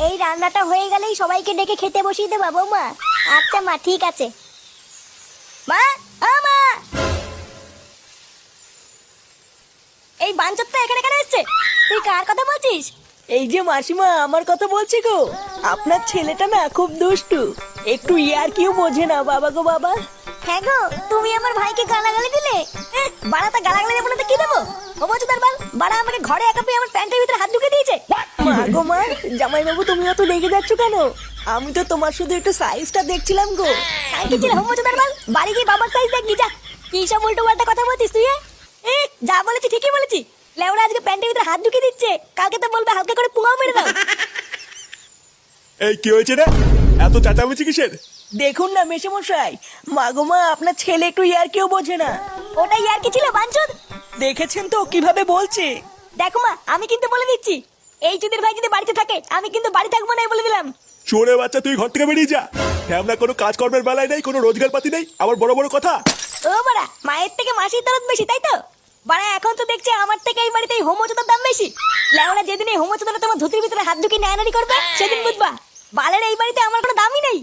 এই রান্নাটা হয়ে গেলেই সবাইকে ডেকে খেতে বসিয়ে দেবো বৌমা। আচ্ছা মা, ঠিক আছে। মা, ও মা, এই বাঞ্চতটা এখানে কেন এসছে? তুই কার কথা বলছিস? এই যে মাসিমা, আমার কথা বলছি গো। আপনার ছেলেটা না খুব দুষ্টু, একটু ইয়ার কিউ বোঝে না বাবা গো বাবা। হ্যাঁ গো, তুমি আমার ভাইকে গালাগালি দিলে। বাড়াটা গালাগালি দেবো না তো কি দেবো? ও বলছো তার বাল, বাড়া আমাকে ঘরে একা পেয়ে আমার প্যান্টের ভিতরে হাত ঢুকে দিয়েছে। মা গো মা, জামাই বাবু তুমি অত রেগে যাচ্ছ কেন? আমি তো তোমার শুধু একটু সাইজটা দেখছিলাম গো। কি ছিল হোম তার বাল? বাড়ি গিয়ে বাবার সাইজ দেখবি যা। কি সব উল্টো পাল্টা কথা বলছিস তুই? যা বলেছি ঠিকই বলেছি। লেওরা আজকে প্যান্টের ভিতরে হাত ঢুকে দিচ্ছে, কালকে তো বলবে হালকা করে পুঙাও মেরে দাও। এই কি হয়েছে রে? এত চেঁচামেচি কিসের? দেখুন না মেশামশাই, মা গো মা, আপনার ছেলে একটু ইয়ার কিউ বোঝে না। ওটাই আর কি ছিল বাঞ্চদ? দেখেছেন তো কিভাবে বলছে। দেখো মা, আমি কিন্তু বলে দিচ্ছি, এই চুদির ভাই যদি বাড়িতে থাকে আমি কিন্তু বাড়ি থাকবো না, বলে দিলাম। চোরে বাচ্চা, তুই ঘর থেকে বেরিয়ে যা। আমরা কোনো কাজকর্মের বেলায় নেই, কোনো রোজগার পাতি নেই, আবার বড় বড় কথা। ও বাড়া, মায়ের থেকে মাসির দরদ বেশি, তাই তো? বাড়া এখন তো দেখছি আমার থেকে এই বাড়িতে এই হোমোচোদার দাম বেশি। লেওরা যেদিন এই হোমোচোদাটা তোমার ধুতির ভিতরে হাত ঢুকিয়ে নেয়ানারি করবে সেদিন বুঝবা বালের এই বাড়িতে আমার কোনো দামই নেই।